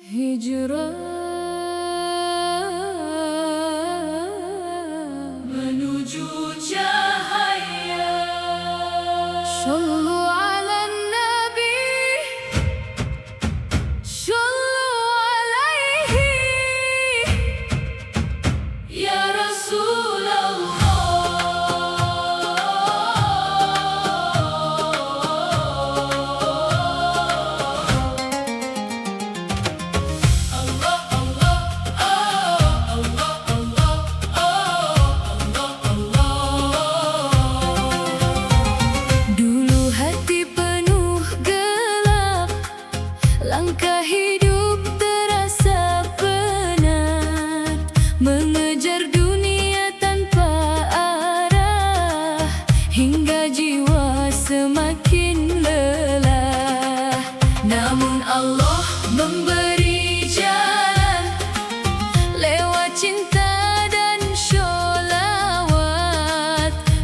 Hijrah menuju cahaya. Sallu ala Nabi, sallu alaihi ya Rasulullah. Langkah hidup terasa penat, mengejar dunia tanpa arah, hingga jiwa semakin lelah. Namun Allah memberi jalan lewat cinta dan sholawat.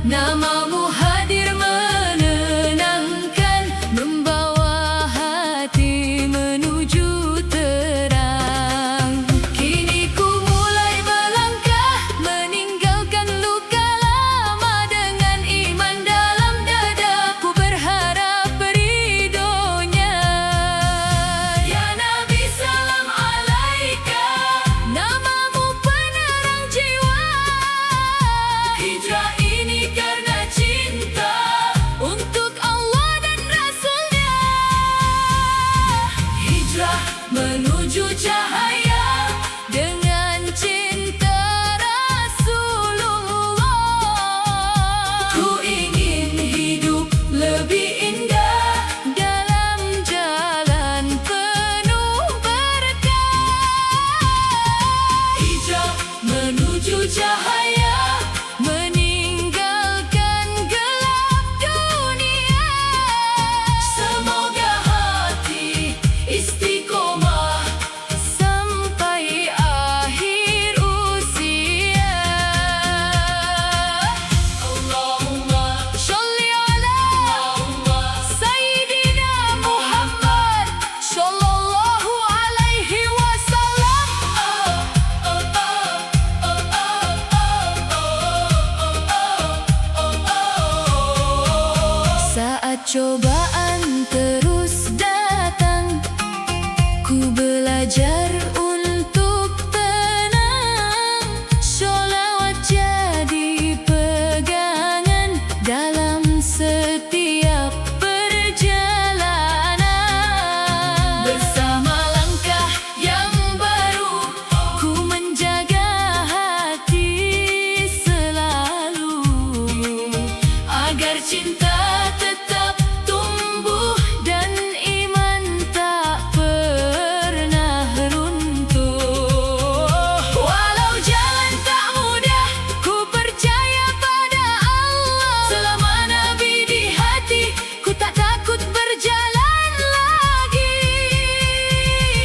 Namamu hadir menenangkan, membawa hati menuju terang. Kini ku mulai melangkah, meninggalkan luka lama. Dengan iman dalam dada, ku berharap ridhonya. Ya Nabi, salam alaika, namamu penerang jiwa. Hijrah ini karena cinta untuk Allah dan Rasulnya. Hijrah menuju cahaya dengan cinta Rasulullah. Ku ingin hidup lebih indah dalam jalan penuh berkah. Hijrah menuju cahaya, meninggalkan gelap dunia. Semoga hati istiqomah sampai akhir usia. Allahumma sholli ala Sayyidina Muhammad sallallahu alaihi wasallam. Saat cobaan terus datang, ku belajar untuk tenang. Sholawat jadi pegangan dalam setiap perjalanan. Bersama langkah yang baru, ku menjaga hati selalu, agar cinta tetap tumbuh dan iman tak pernah runtuh. Walau jalan tak mudah, ku percaya pada Allah. Selama Nabi di hati, ku tak takut berjalan lagi.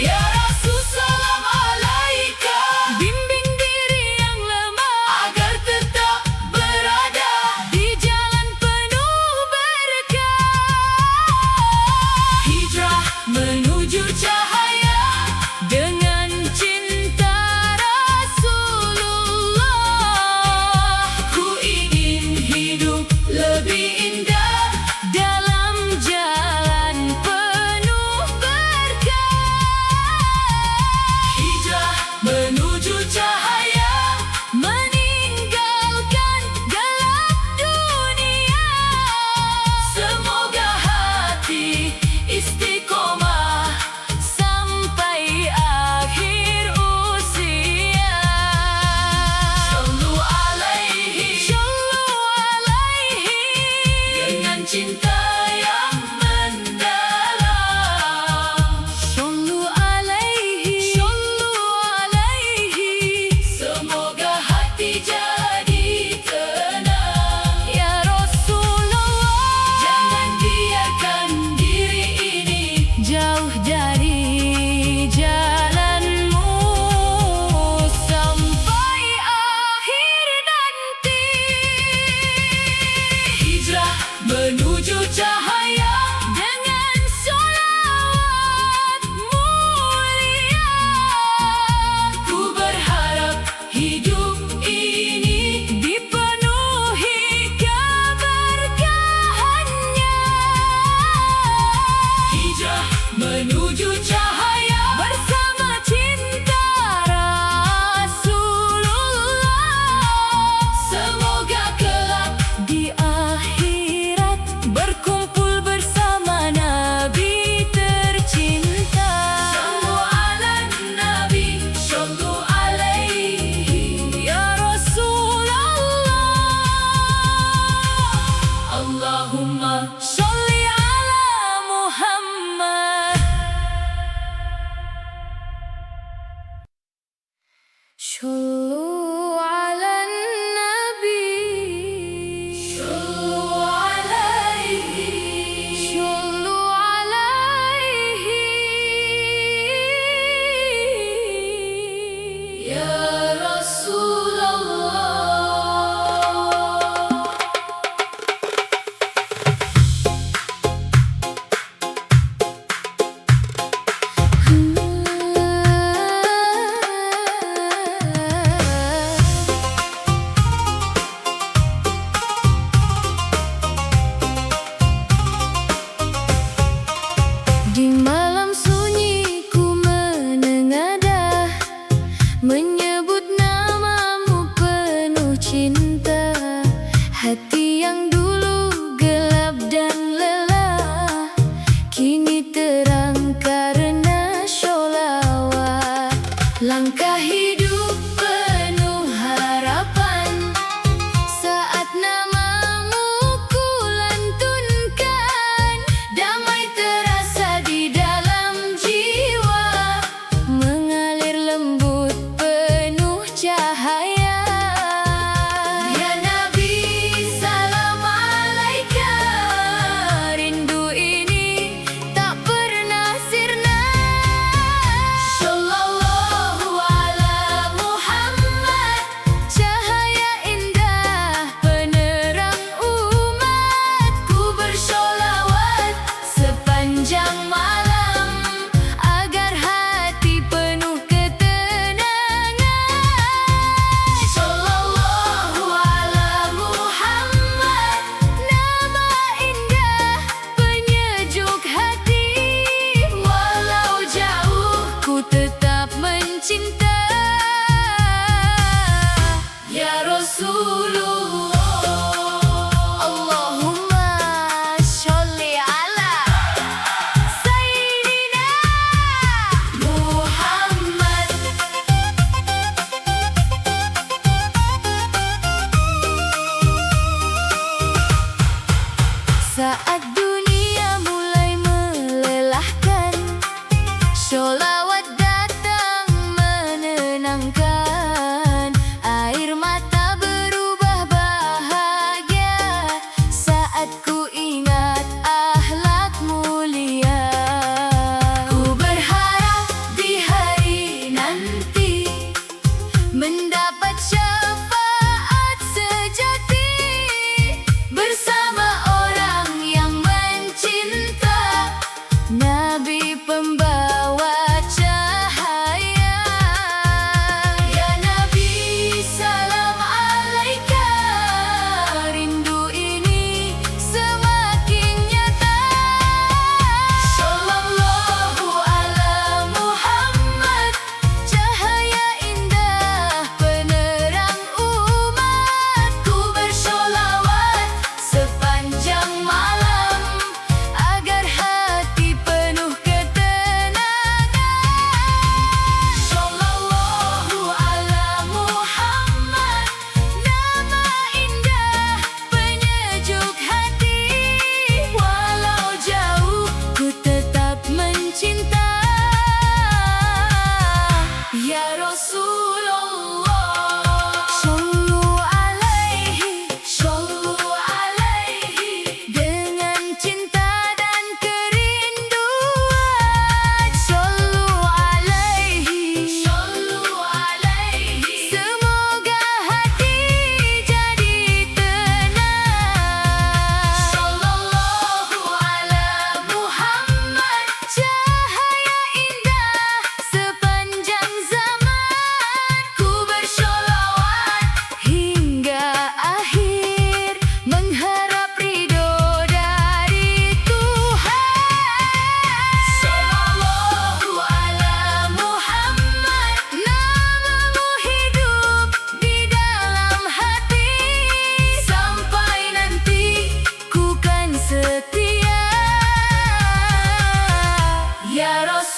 Ya Rasul, salam alaika, bimbing diri yang lemah agar tetap berada di jalan penuh berkah. Hijrah menuju cahaya dengan cinta Rasulullah. Ku ingin hidup lebih indah dalam jalan penuh berkah. Hijrah menuju cahaya, meninggalkan gelap dunia. Semoga hati istiqomah menuju cahaya bersama cinta Rasulullah. Semoga kelak di akhirat berkumpul bersama Nabi tercinta. Sallu ala Nabi, sallu alaihi ya Rasulullah. Allahumma sholli ala Muhammad. Sallu ala Nabi, sallu alaihi, sallu alaihi ya Rasulullah. Di malam sunyi ku menengadah, menyebut namamu penuh cinta. Hati yang dulu gelap dan lelah kini terang karena sholawat. Langkah hidup penuh harapan saat namamu ku lantunkan. Damai terasa di dalam jiwa, mengalir lembut penuh cahaya. Ya Nabi, salam alaika, rindu ini tak pernah sirna. Sallallahu ala Muhammad, cahaya indah penerang umat. Ku bersholawat sepanjang malam agar hati penuh ketenangan. Sallallahu ala Muhammad, nama indah penyejuk hati. Walau jauh ku tetap mencinta ya Rasulullah. Allahumma sholli ala Sayyidina Muhammad. Saat dunia mulai melelahkan, sholawat datang menenangkan. Air mata berubah bahagia saat ku ingat akhlak mulia. Ku berharap di hari nanti mendapat syafaat sejati bersama orang yang mencinta Nabi pembawa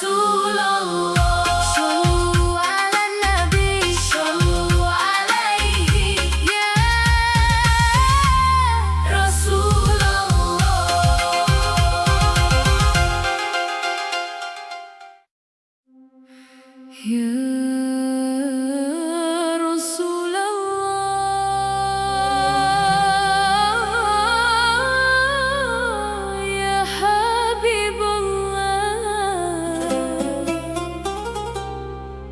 Rasulullah. Shallu ala Nabi, shallu alaihi ya Rasulullah. Ya Rasulullah, ya Habibullah,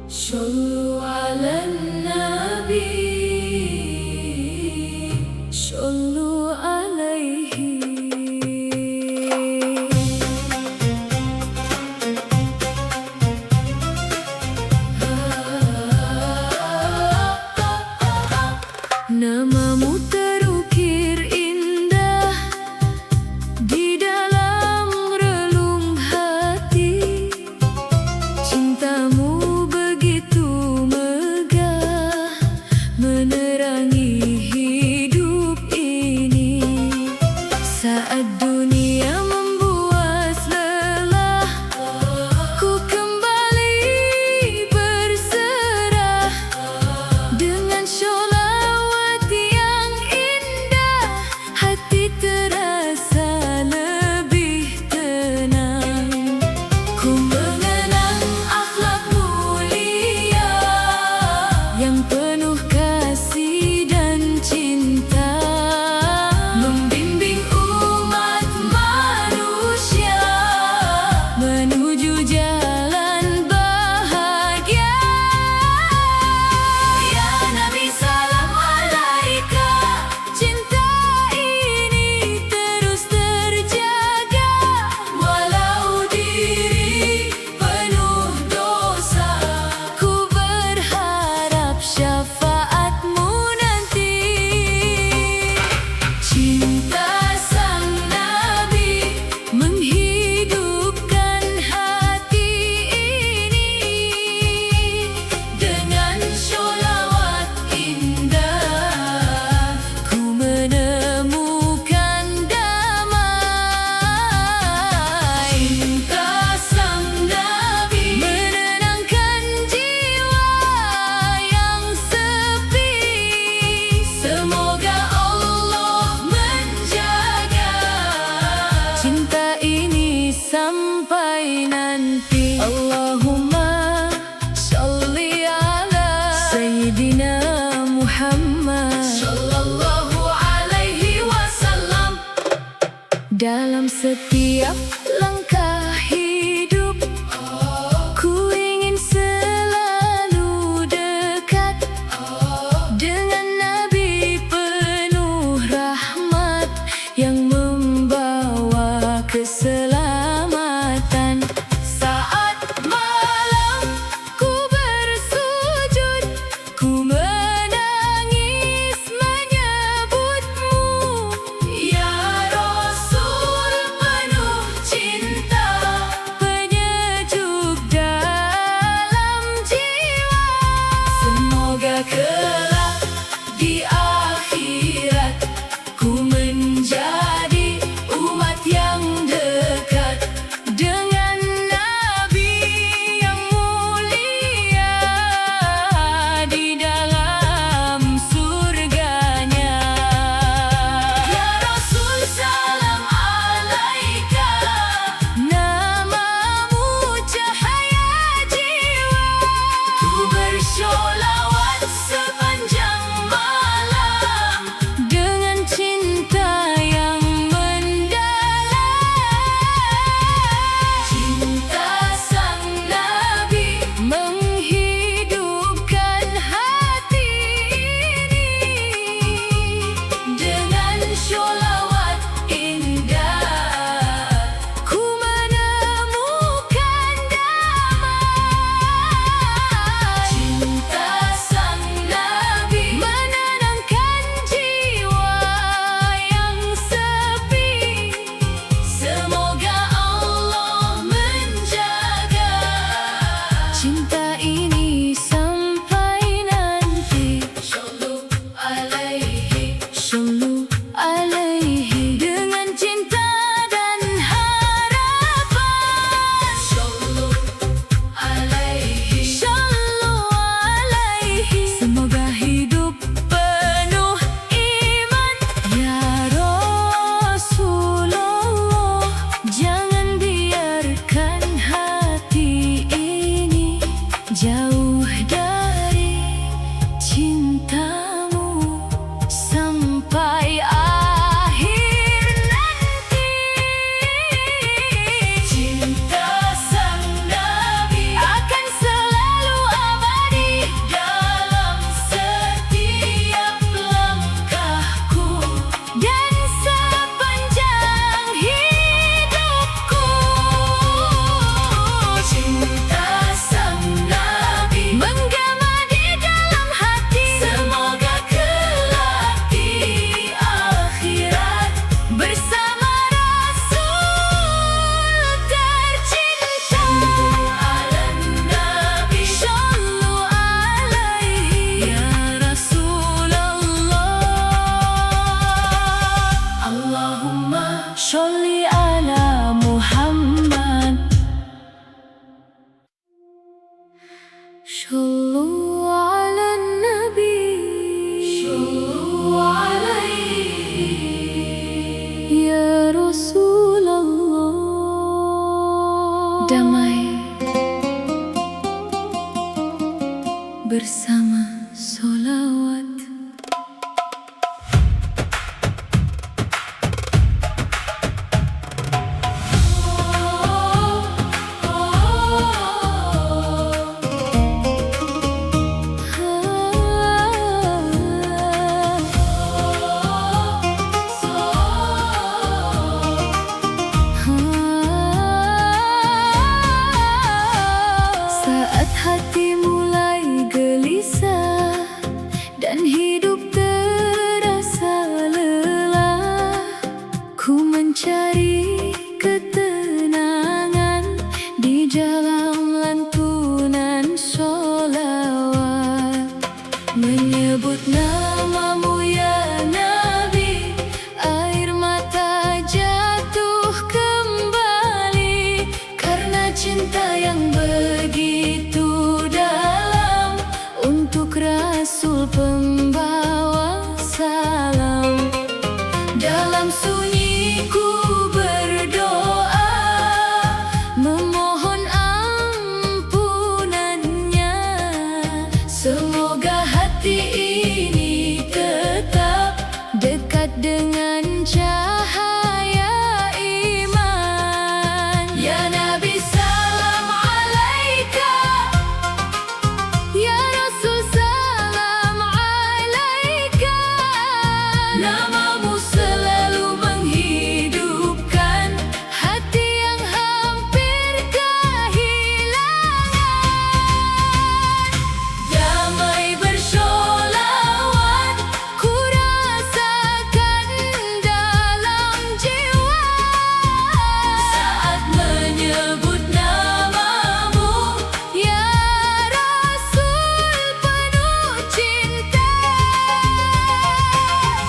shallu ala Nabi, shallu alaihi. Namamu terukir indah di dalam relung hati. Cintamu begitu megah menerangi hidup ini. Saat dunia membuat lelah, ku kembali berserah dengan sholawat yang indah. Hati terasa lebih tenang. Ku mengenang akhlak mulia yang penuh kasih dan cinta, membimbing umat manusia menuju jalan bahagia. Ya Nabi, salam alaika, cinta ini terus terjaga. Walau diri penuh dosa, ku berharap syafaatmu nanti. Cinta sang Nabi menghidupkan hati ini. Dengan sholawat indah, ku menemukan damai. Cinta sang Nabi menenangkan jiwa yang sepi. Semoga Allah menjaga cinta ini sampai nanti. Allahumma sholli ala Sayyidina Muhammad sallallahu alaihi wasallam. Dalam setiap langkah hidup, ku ingin selalu dekat dengan Nabi penuh rahmat yang membawa keselamatan. Saat malam ku bersujud, ku menangis menyebutmu. Ya Rasul penuh cinta, Sallu ala Nabi, sallu alaihi ya Rasulullah. Damai bersama solawat. Saat hati mulai gelisah dan hidup terasa lelah, ku mencari ketenangan di dalam lantunan sholawat. Menyebut namamu ya Nabi, air mata jatuh kembali karena cinta yang begitu dalam untuk Rasul pembawa salam. Dalam sunyi ku berdoa, memohon ampunannya. Semoga hati ini tetap dekat dengan cahaya iman. Ya Nabi salam alaika, ya Rasul salam alaika. Namamu selalu menghidupkan hati yang hampir kehilangan. Damai bersholawat ku rasakan dalam jiwa saat menyebut namamu ya Rasul penuh cinta.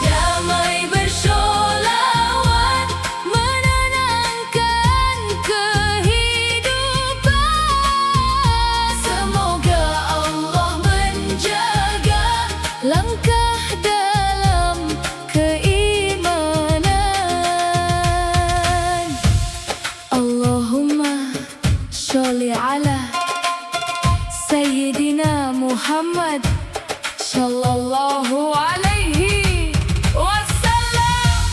Damai bersholawat menenangkan kehidupan. Semoga Allah menjaga langkah dalam keimanan. Allahumma sholli ala Sayyidina Muhammad sallallahu alaihi wasallam.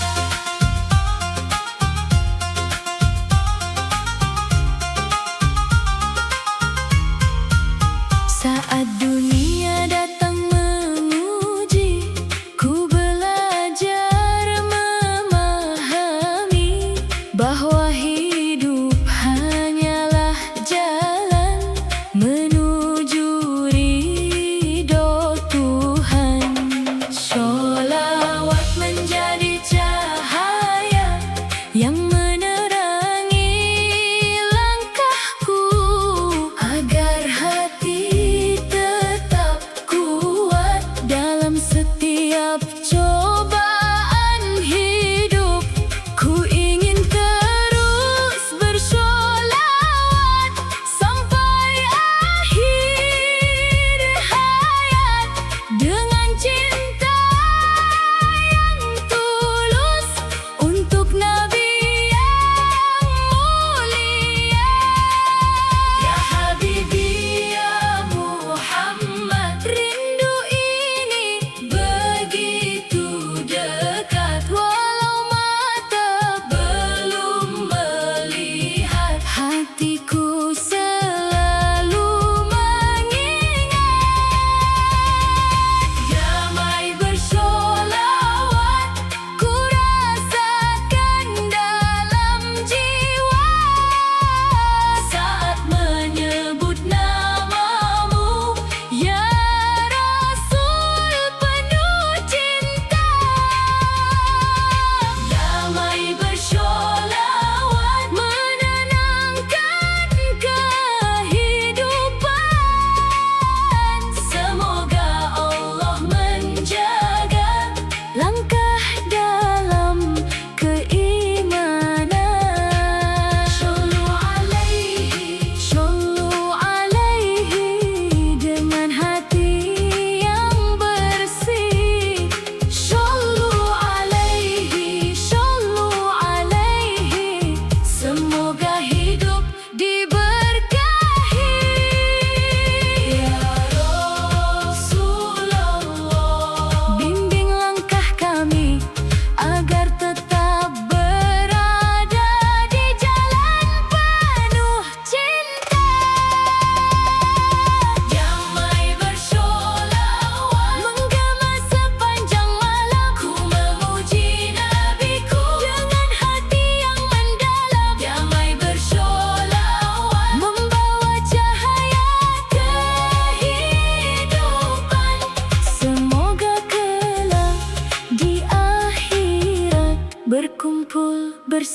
Saat dunia datang menguji, ku belajar memahami bahwa hidup hanyalah jalan menuju ridho Tuhan. Sholawat menjadi cahaya yang menerangi langkahku agar hati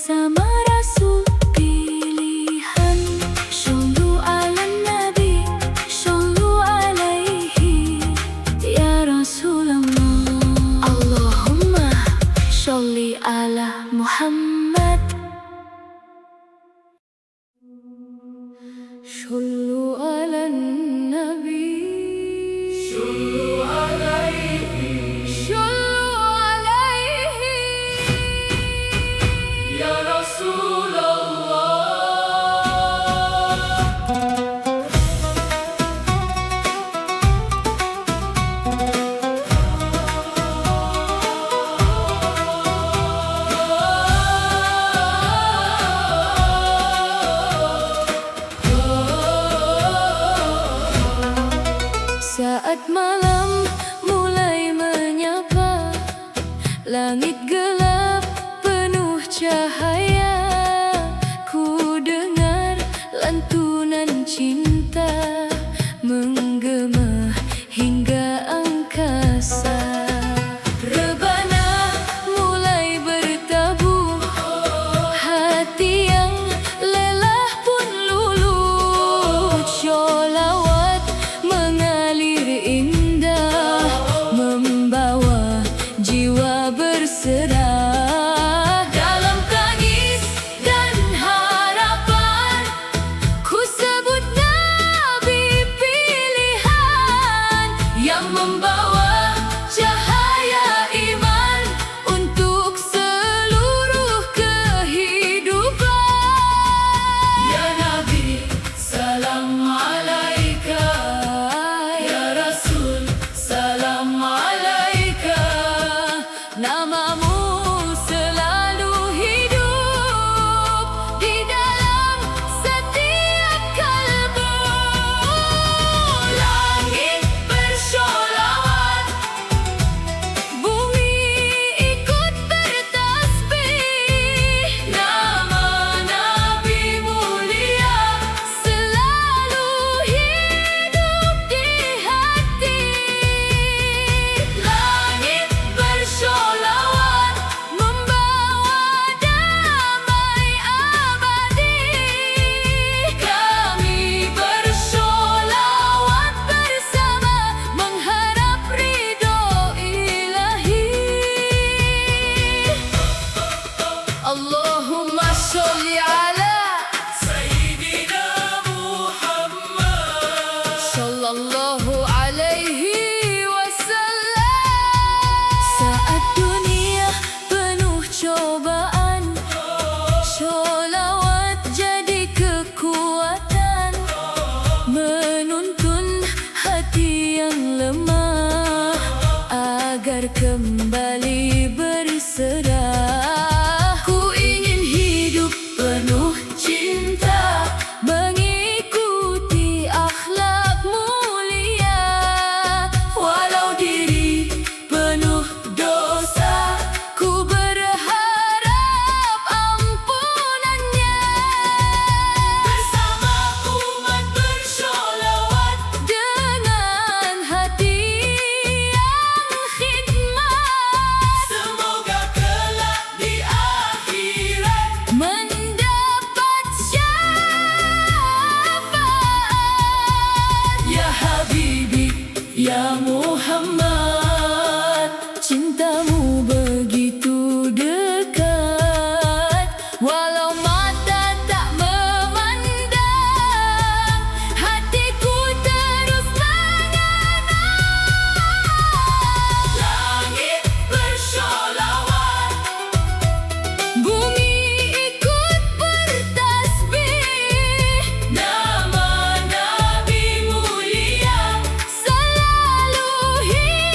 bersama Rasul pilihan. Shollu ala Nabi, shollu alaihi ya Rasulullah. Allahumma sholli ala Muhammad. Shollu ala Nabi, shollu alaihi, shollu alaihi ya Rasulullah. Saat malam mulai menyapa, langit gelap penuh cahaya. Ku dengar lantunan cinta menggema hingga angkasa. Rebana mulai bertabur, hati yang lelah pun luluh. Sholawat mengalir indah, membawa jiwa berserah. Dalam tangis dan harapan, ku sebut Nabi pilihan yang membawa cahaya iman untuk seluruh kehidupan. Ya Nabi, salam alaika. Ya Rasul, salam alaika. Namamu selalu hidup di dalam setiap kalbu. Langit bersholawat, bumi ikut bertasbih. Nama Nabi mulia selalu hidup di hati. Langit bersholawat, membawa damai abadi. Kami bersholawat bersama, mengharap ridho ilahi. Allahumma sholli ala Sayyidina Muhammad sallallahu alaihi wasallam. Saat dunia penuh cobaan, sholawat jadi kekuatan, menuntun hati yang lemah agar kembali berserah. Ku ingin hidup penuh cinta, mengikuti akhlak mulia. Walau diri penuh dosa, ku berharap ampunannya. Bersama umat bersholawat, dengan hati yang khidmat, semoga kelak di akhirat mendapat syafaat. Ya Habibi, ya Muhammad, cintamu begitu dekat. Walau mata tak memandang, hatiku terus mengenang. Langit bersholawat, bumi ikut bertasbih. Nama Nabi mulia selalu hidup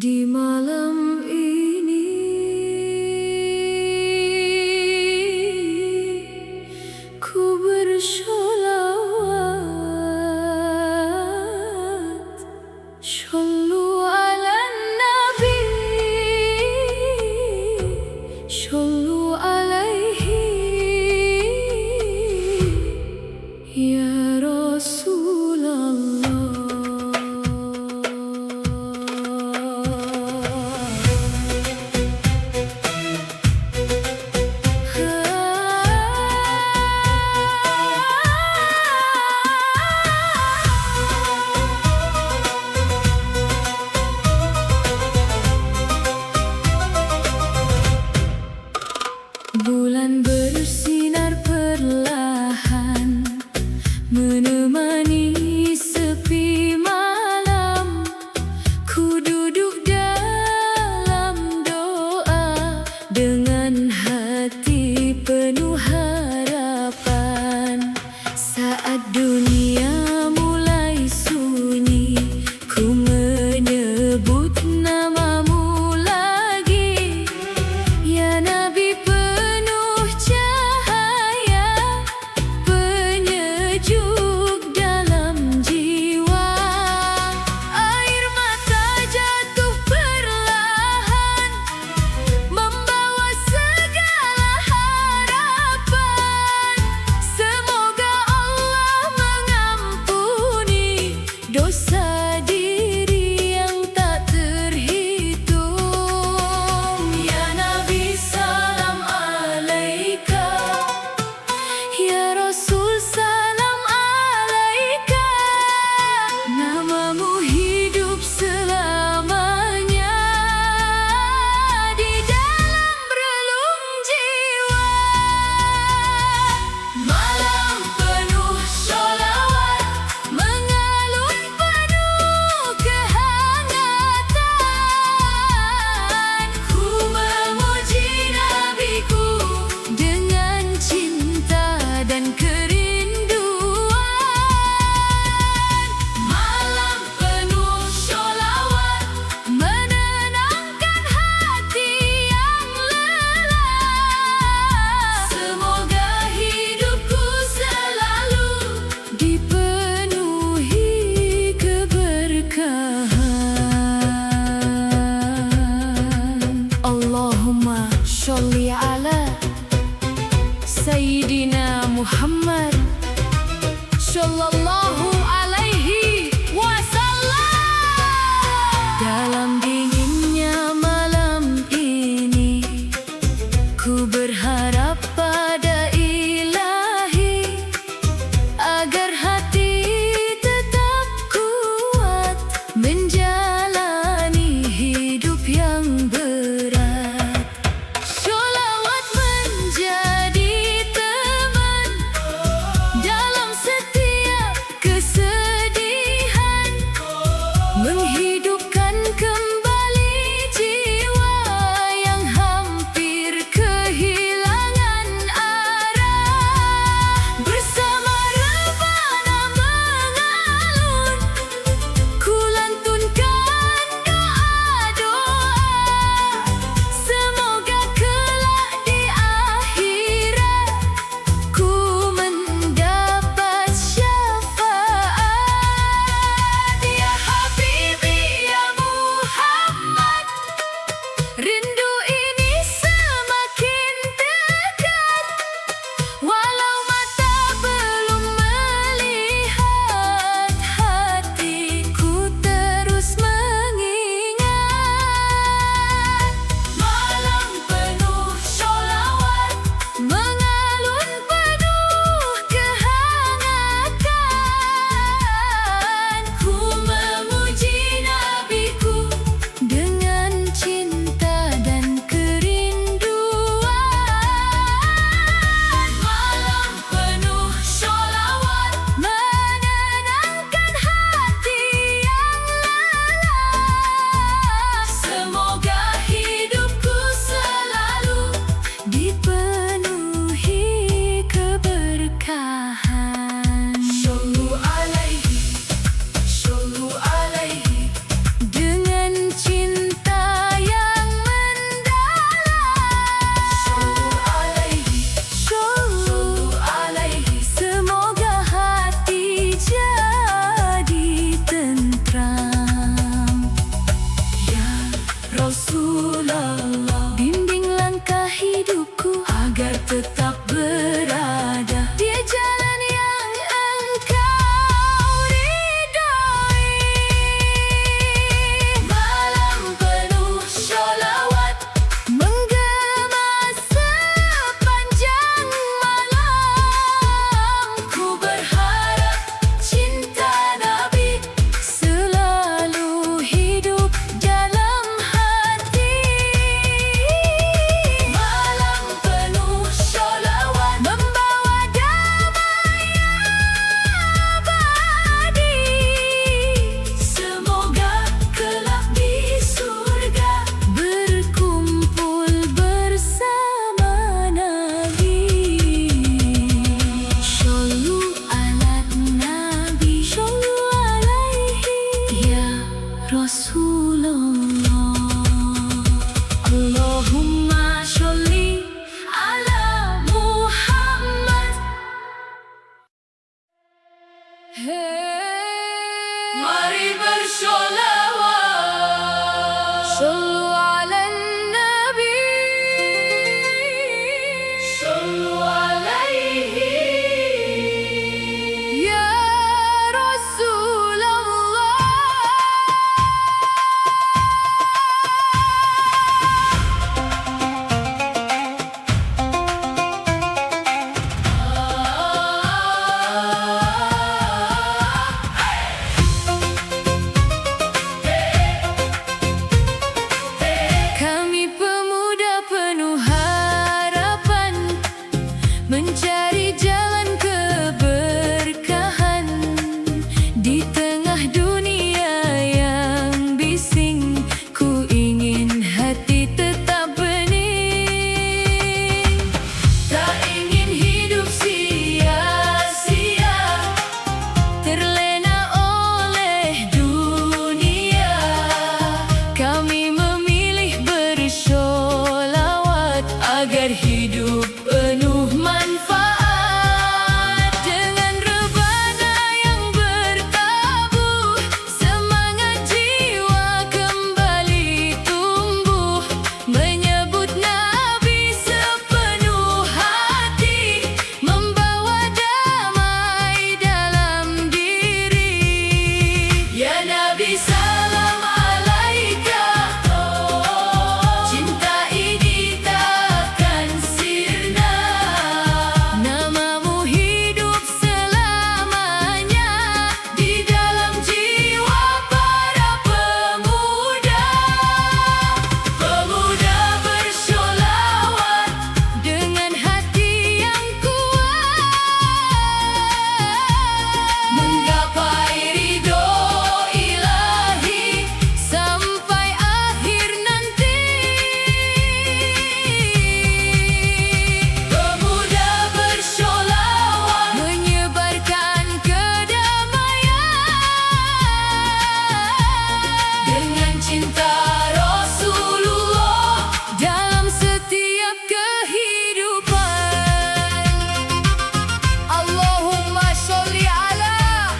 Di malam ini ku bersolawat, shollu ala nabi, shollu alaihi ya Rasulullah. Bulan bersinar perlahan menemani sepi malam. Ku duduk dalam doa dengan hati penuh harapan. Saat dunia mulai sunyi, ku menyebut namamu lagi, ya Nabi penuh cahaya, penyejuk dalam jiwa. Air mata jatuh perlahan, membawa segala harapan. Semoga Allah mengampuni dosa diri yang tak terhitung. Ya Nabi salam alaika, ya Rasul salam alaika. Namamu hidup selamanya di dalam relung jiwa. Malam penuh sholawat, mengalun penuh kehangatan. Ku memuji Nabiku dengan cinta dan kerinduan. Malam penuh sholawat, menenangkan hati yang lelah. Semoga hidupku selalu dipenuhi keberkahan. Allahumma sholli ala Sayyidina Muhammad sallallahu alaihi wasallam. Dalam dinginnya malam ini, ku berharap pada Ilahi agar hati tetap kuat menjalani hidup yang berat. Sholawat menjadi teman dalam setiap kesedihan, menghidupkan kembali jiwa yang hampir kehilangan. agar hidup penuh manfaat. Dengan rebana yang bertabuh, semangat jiwa kembali tumbuh. Menyebut Nabi sepenuh hati, membawa damai dalam diri. Ya Nabi, salam alaika, cinta ini takkan sirna. Namamu hidup selamanya di dalam jiwa para pemuda. Pemuda bersholawat dengan hati yang kuat, menggapai ridho ilahi sampai akhir nanti. Pemuda bersholawat menyebarkan kedamaian dengan cinta Rasulullah dalam setiap kehidupan. Allahumma sholli ala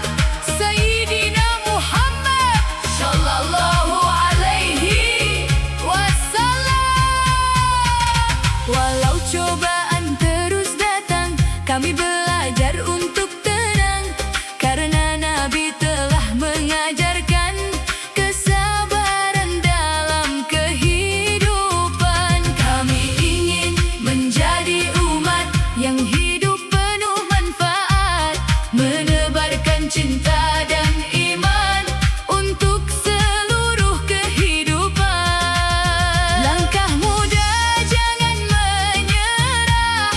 Sayyidina Muhammad sallallahu alaihi wasallam. Walau cobaan terus datang, kami belajar untuk tenang, karena Nabi telah mengajarkan kesabaran dalam kehidupan. Kami ingin menjadi umat yang hidup penuh manfaat, menebarkan cinta dan iman untuk seluruh kehidupan. Langkah muda jangan menyerah,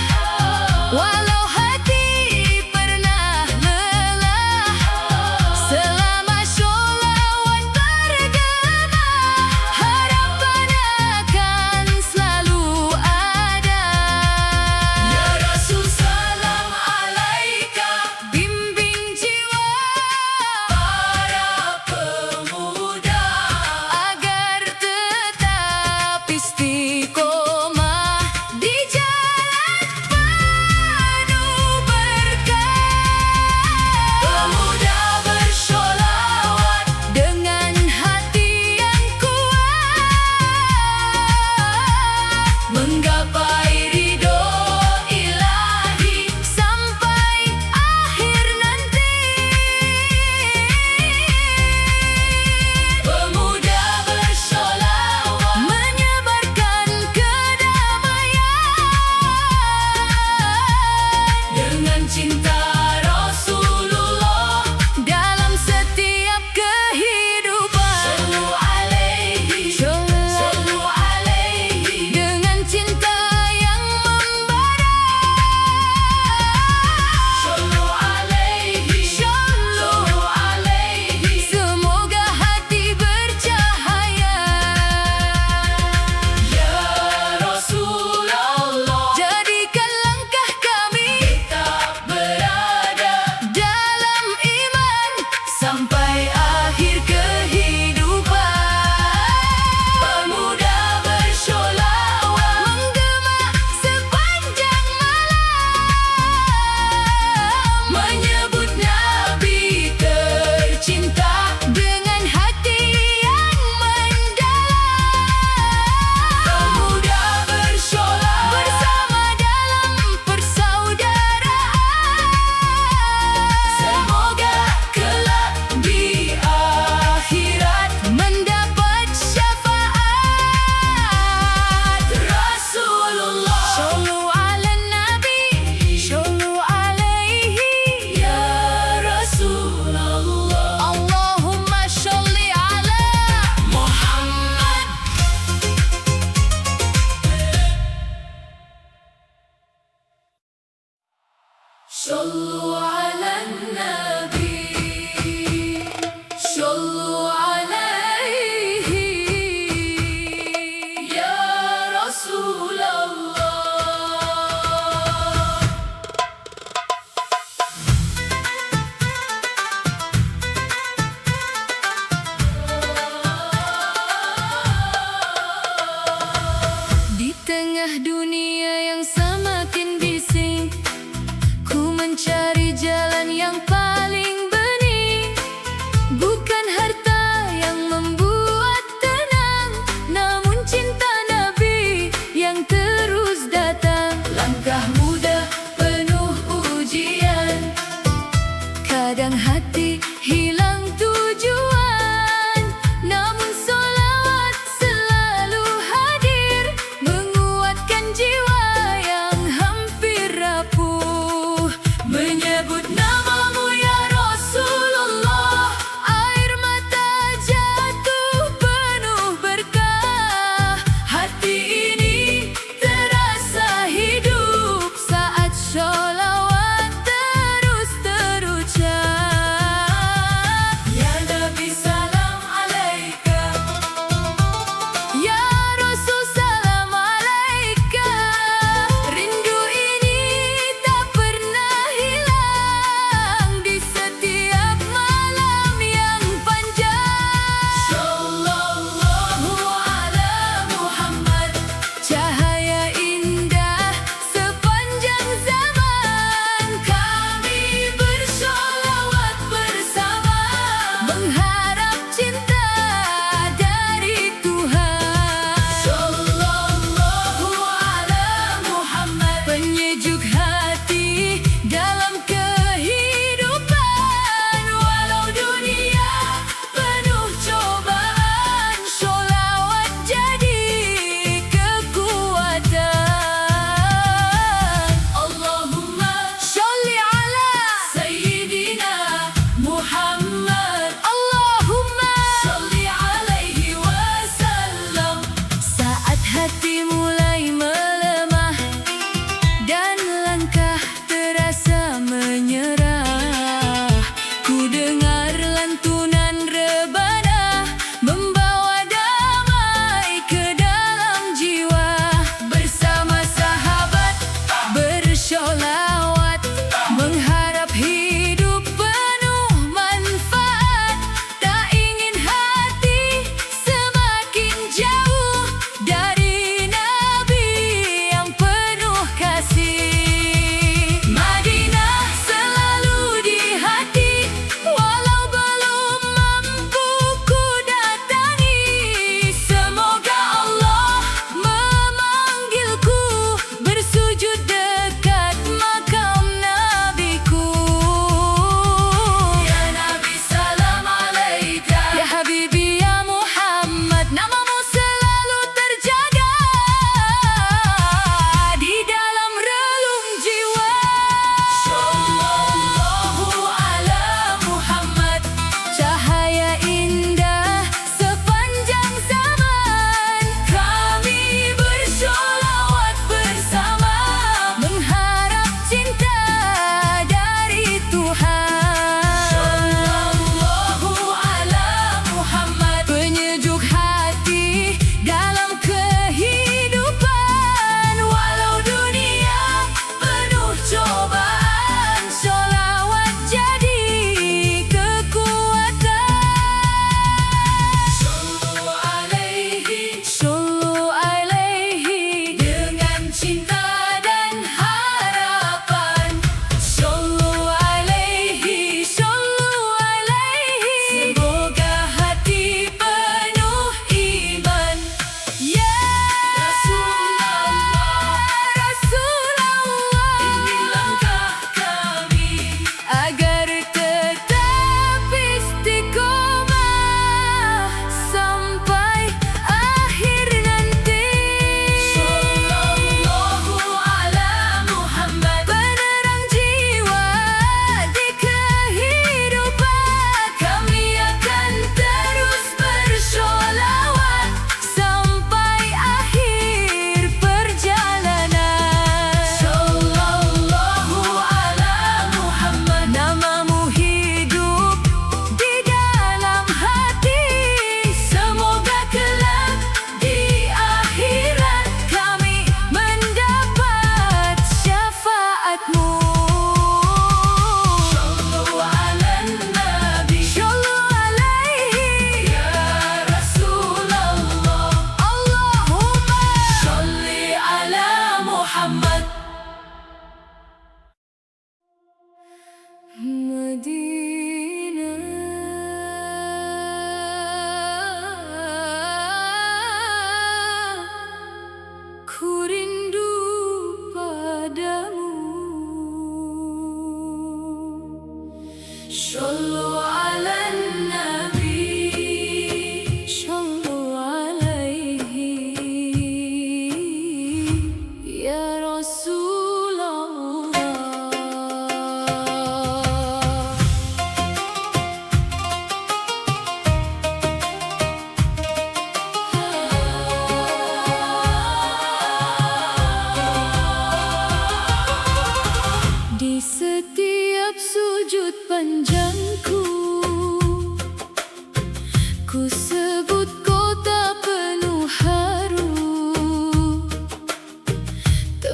walau hati pernah lelah. Selama sholawat bergema, harapan akan selalu ada. Ya Rasul, salam alaika, bimbing jiwa para pemuda agar tetap istiqomah di jalan penuh berkah. Pemuda bersholawat dengan hati yang kuat, menggapai ridho ilahi sampai akhir nanti. Pemuda bersholawat menyebarkan kedamaian dengan cinta Rasulullah dalam setiap kehidupan. Sallu alaihi, sallu alaihi, dengan cinta yang membara. Sallu alaihi, sallu alaihi, semoga hati bercahaya. Ya Rasulullah, jadikan langkah kami tetap berada dalam iman sampai akhir kehidupan. Pemuda bersholawat menggema sepanjang malam, menyebut Nabi tercinta dengan hati yang mendalam. Pemuda bersholawat bersama dalam persaudaraan, semoga kelak di akhirat mendapat syafaat Rasulullah. Shollu ala Nabi, shollu alaihi ya Rasulullah. Allahumma sholli ala Muhammad. Shollu ala Nabi, shollu alaihi ya Rasulullah. Di tengah dunia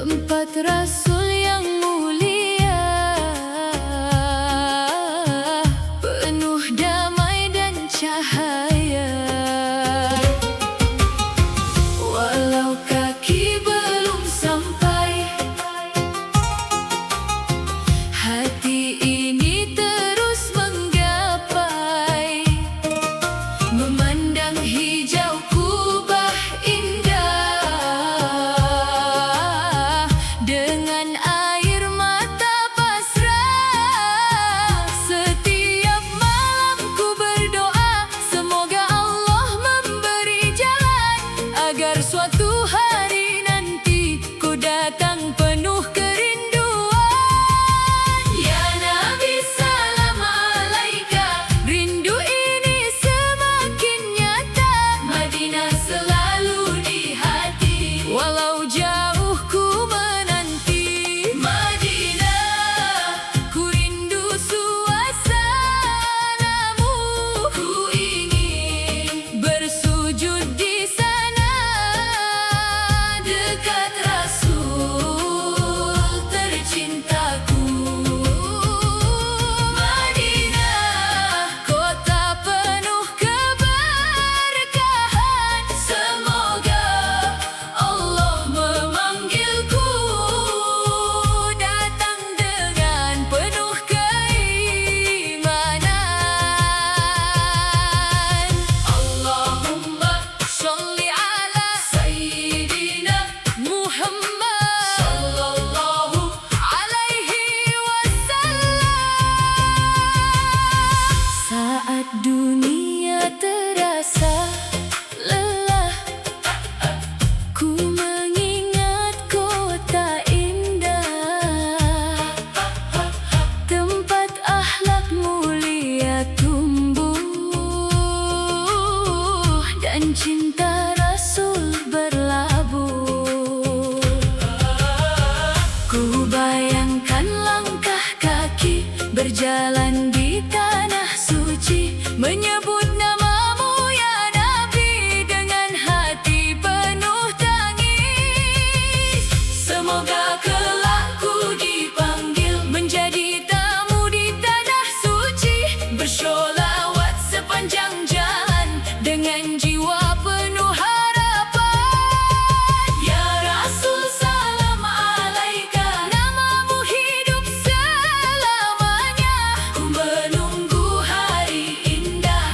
tempat Rasul yang mulia, penuh damai dan cahaya. Walau kaki belum sampai, hati ini terus menggapai, memandang hijau kubah indah, dengan air mata pasrah. Setiap malam ku berdoa, semoga Allah memberi jalan, agar suatu hari nanti ku datang penuh kerinduan. Ya Nabi salam alaika, rindu ini semakin nyata, Madinah selalu di hati, walau jauh ku menanti. Madinah, ku rindu suasanamu, ku ingin bersujud di sana, dekat Rasul tercintaku. Madinah, kota penuh keberkahan, semoga Allah memanggilku, datang dengan penuh keimanan. Allahumma sholli ala Sayyidina Muhammad sallallahu alaihi wasallam. Saat dunia terasa lelah, ku mengingat kota indah, tempat akhlak mulia tumbuh, dan cinta Rasul berlabuh. Ku bayangkan langkah kaki berjalan di tanah suci, menyebut namamu ya Nabi, dengan hati penuh tangis. Semoga kelak ku dipanggil menjadi tamu di tanah suci, bersholawat sepanjang jalan dengan jiwa penuh harapan. Ya Rasul salam alaika, namamu hidup selamanya, ku menunggu hari indah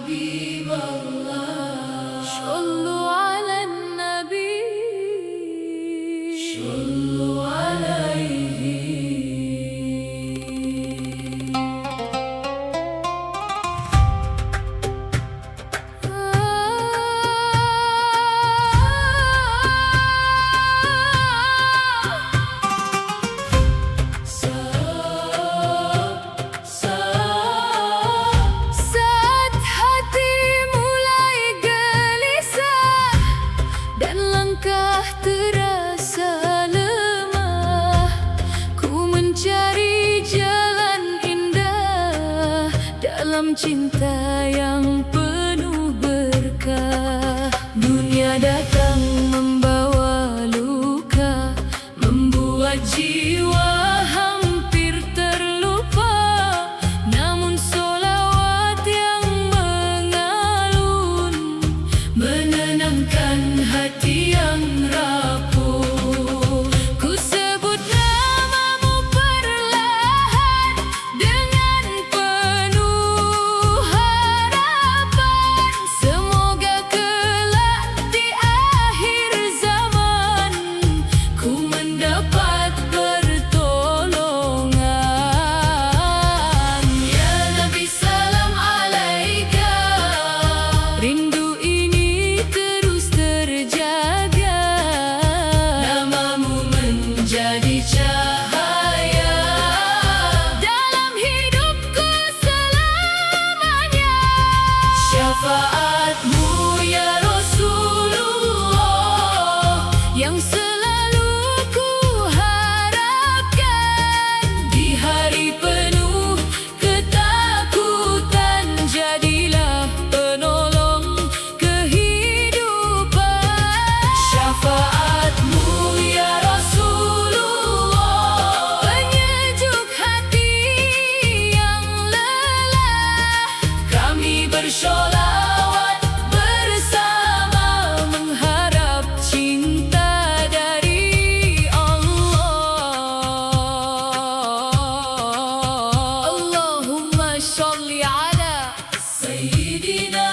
حبيب الله صلوا على النبي صلوا عليه Saat hati mulai gelisah dan langkah terasa lemah, ku mencari jalan indah dalam cinta yang penuh berkah. Dunia datang membawa luka, membuat jiwa hampir terlupa. Namun solawat yang mengalun menenangkan hati yang rapuh. Ku sebut namamu perlahan dengan penuh harapan. Semoga kelak di akhir zaman ku mendapat pertolongan. Ya Nabi salam alaika, rindu ini terus terjaga. Namamu menjadi cahaya dalam hidupku selamanya. Syafaatmu ya Rasulullah yang selalu ku harapkan. Di hari penuh ketakutan, jadilah penolong kehidupan. Syafaatmu ya Rasulullah, penyejuk hati yang lelah. Kami bersolawat bersama mengharap cinta dari Allah. Allahumma sholli ala Sayyidina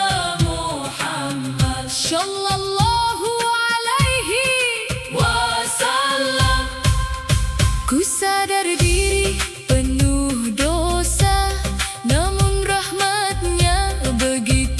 Muhammad sallallahu alaihi wasallam. Ku sadar diri penuh dosa, namun rahmatnya begitu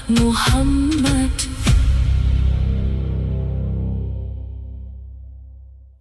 Muhammad.